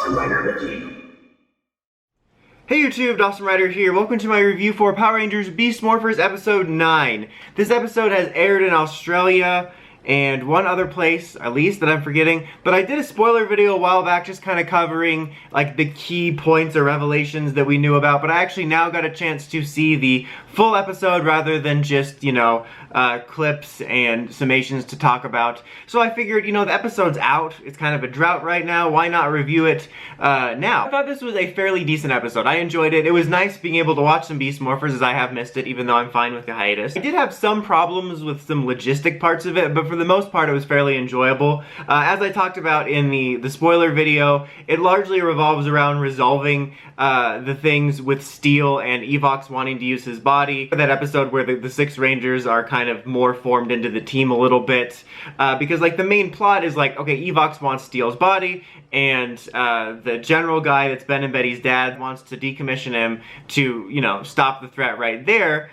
Dawson Rider Wiki. Hey YouTube, Dawson Rider here. Welcome to my review for Power Rangers Beast Morphers episode 9. This episode has aired in Australia and one other place, at least, that I'm forgetting. But I did a spoiler video a while back just kind of covering like the key points or revelations that we knew about. But I actually now got a chance to see the full episode rather than just, you know, clips and summations to talk about. So I figured, you know, the episode's out. It's kind of a drought right now. Why not review it now? I thought this was a fairly decent episode. I enjoyed it. It was nice being able to watch some Beast Morphers as I have missed it, even though I'm fine with the hiatus. I did have some problems with some logistic parts of it, but for the most part it was fairly enjoyable. As I talked about in the spoiler video, it largely revolves around resolving the things with Steel and Evox wanting to use his body. That episode where the 6 Rangers are kind of more formed into the team a little bit. Because like the main plot is like, okay, Evox wants Steel's body, and the general guy that's Ben and Betty's dad wants to decommission him to, you know, stop the threat right there.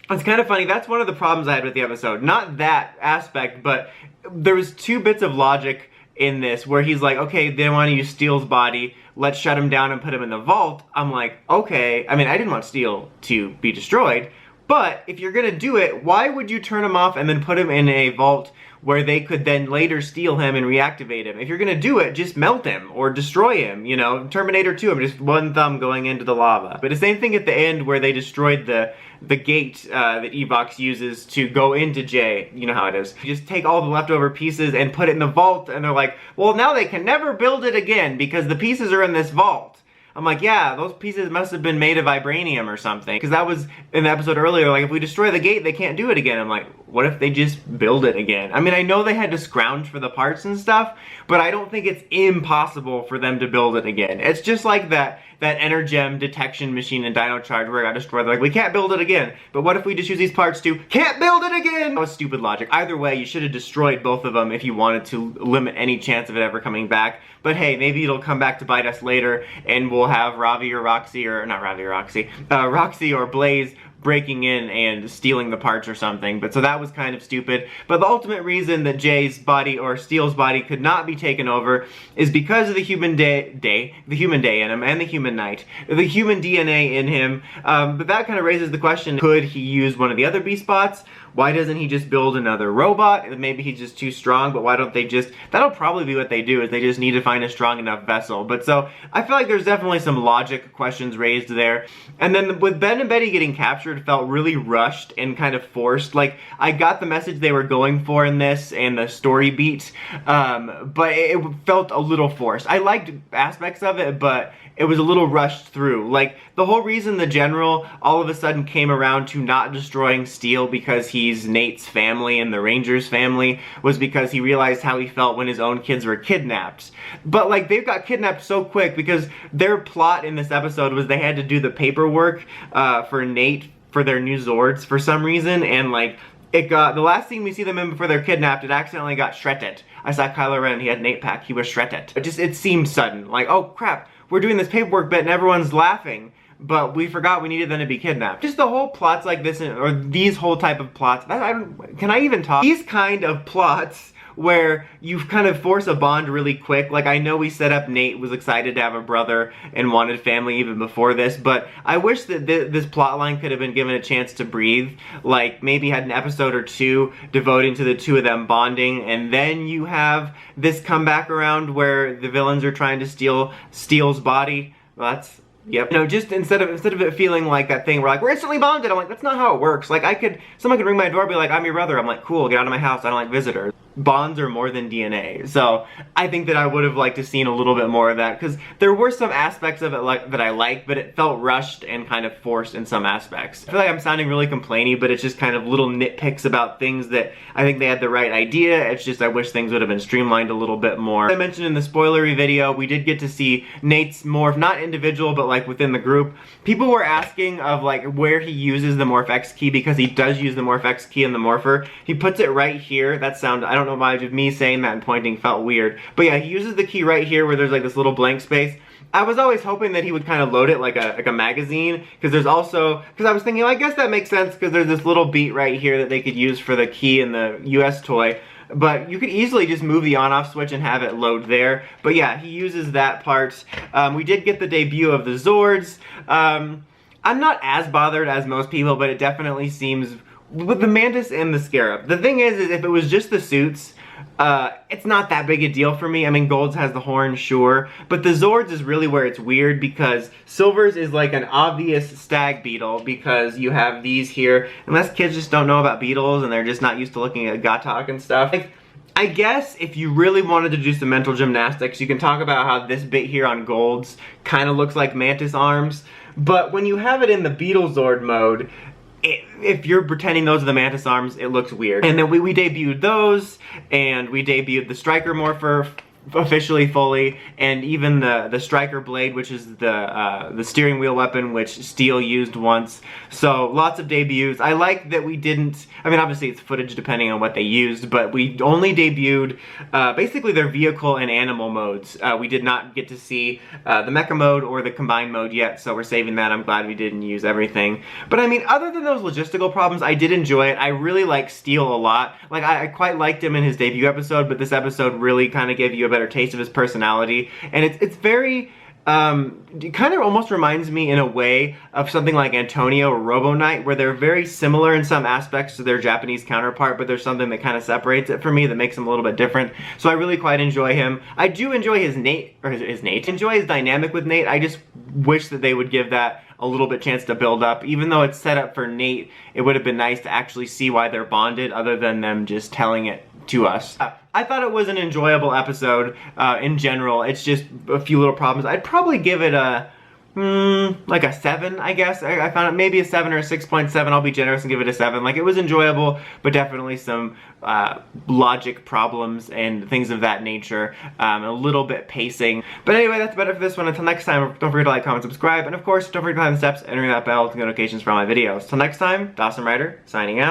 It's kind of funny, that's one of the problems I had with the episode. Not that aspect, but there was 2 bits of logic in this where he's like, okay, they want to use Steel's body, let's shut him down and put him in the vault. I'm like, okay, I mean, I didn't want Steel to be destroyed, but if you're gonna do it, why would you turn him off and then put him in a vault where they could then later steal him and reactivate him? If you're gonna do it, just melt him or destroy him, you know, Terminator 2 him, just one thumb going into the lava. But the same thing at the end where they destroyed the gate that Evox uses to go into J, you know how it is. You just take all the leftover pieces and put it in the vault, and they're like, well, now they can never build it again because the pieces are in this vault. I'm like, yeah, those pieces must have been made of vibranium or something. Because that was in the episode earlier, like, if we destroy the gate, they can't do it again. I'm like, what if they just build it again? I mean, I know they had to scrounge for the parts and stuff, but I don't think it's impossible for them to build it again. It's just like that Energem detection machine in Dino Charge where it got destroyed. They're like, we can't build it again. But what if we just use these parts to, can't build it again? That was stupid logic. Either way, you should have destroyed both of them if you wanted to limit any chance of it ever coming back. But hey, maybe it'll come back to bite us later, and we'll have Ravi or Roxy, or not Ravi or Roxy, Roxy or Blaze breaking in and stealing the parts or something. But so that was kind of stupid. But the ultimate reason that Jay's body or Steel's body could not be taken over is because of the human day in him and the human night, the human DNA in him. But that kind of raises the question, could he use one of the other Beast bots? Why doesn't he just build another robot? Maybe he's just too strong, but why don't they just, that'll probably be what they do, is they just need to find a strong enough vessel. But so, I feel like there's definitely some logic questions raised there. And then with Ben and Betty getting captured, it felt really rushed and kind of forced. Like, I got the message they were going for in this and the story beat, but it felt a little forced. I liked aspects of it, but it was a little rushed through. Like, the whole reason the General all of a sudden came around to not destroying Steel because he's Nate's family and the Rangers family was because he realized how he felt when his own kids were kidnapped. But, like, they got kidnapped so quick because their plot in this episode was they had to do the paperwork for Nate for their new Zords for some reason, and, like, it got, the last scene we see them in before they're kidnapped, it accidentally got shredded. I saw Kylo Ren, he had an 8-pack, he was shredded. It seemed sudden, like, oh crap, we're doing this paperwork bit and everyone's laughing, but we forgot we needed them to be kidnapped. Just the whole plots like this, or these whole type of plots, can I even talk? These kind of plots where you kind of force a bond really quick. Like, I know we set up Nate was excited to have a brother and wanted family even before this, but I wish that this plot line could have been given a chance to breathe. Like, maybe had an episode or 2 devoting to the 2 of them bonding, and then you have this come back around where the villains are trying to steal Steel's body. Well, that's, yep. You know, just instead of it feeling like that thing where like, we're instantly bonded, I'm like, that's not how it works. Like, someone could ring my door and be like, I'm your brother. I'm like, cool, get out of my house, I don't like visitors. Bonds are more than DNA. So I think that I would have liked to seen a little bit more of that, because there were some aspects of it that I liked, but it felt rushed and kind of forced in some aspects. I feel like I'm sounding really complainy, but it's just kind of little nitpicks about things that I think they had the right idea. It's just I wish things would have been streamlined a little bit more. As I mentioned in the spoilery video, we did get to see Nate's morph, not individual, but like within the group. People were asking of like where he uses the morph-x key, because he does use the morph-x key in the Morpher. He puts it right here. That sound, I don't know why just me saying that and pointing felt weird. But yeah, he uses the key right here where there's like this little blank space. I was always hoping that he would kind of load it like a magazine, because there's also, because I was thinking, well, I guess that makes sense because there's this little beat right here that they could use for the key in the US toy. but you could easily just move the on-off switch and have it load there. But yeah, he uses that part. We did get the debut of the Zords. I'm not as bothered as most people, but it definitely seems with the Mantis and the Scarab. The thing is if it was just the suits, it's not that big a deal for me. I mean, Gold's has the horn, sure, but the Zords is really where it's weird because Silver's is like an obvious stag beetle because you have these here, unless kids just don't know about beetles and they're just not used to looking at Gatok and stuff. Like, I guess if you really wanted to do some mental gymnastics, you can talk about how this bit here on Gold's kind of looks like Mantis arms, but when you have it in the Beetle Zord mode, if you're pretending those are the Mantis arms, it looks weird. And then we debuted those, and we debuted the Striker Morpher officially fully, and even the Striker Blade, which is the steering wheel weapon, which Steel used once. So lots of debuts. I like that we didn't, I mean obviously it's footage depending on what they used, but we only debuted basically their vehicle and animal modes. We did not get to see the mecha mode or the combined mode yet, so we're saving that. I'm glad we didn't use everything. But I mean, other than those logistical problems, I did enjoy it. I really like Steel a lot. Like, I quite liked him in his debut episode, but this episode really kind of gave you a better taste of his personality, and it's very it kind of almost reminds me in a way of something like Antonio or Robo Knight, where they're very similar in some aspects to their Japanese counterpart, but there's something that kind of separates it for me that makes him a little bit different. So I really quite enjoy him. I do enjoy his enjoy his dynamic with Nate. I just wish that they would give that a little bit chance to build up. Even though it's set up for Nate, it would have been nice to actually see why they're bonded other than them just telling it to us. I thought it was an enjoyable episode in general. It's just a few little problems. I'd probably give it a like a 7, I guess. I found it maybe a 7 or a 6.7. I'll be generous and give it a 7. Like, it was enjoyable, but definitely some logic problems and things of that nature. A little bit pacing. But anyway, that's about it for this one. Until next time, don't forget to like, comment, subscribe, and of course, don't forget to hit the steps and ring that bell to get notifications for all my videos. Till next time, Dawson Ryder, signing out.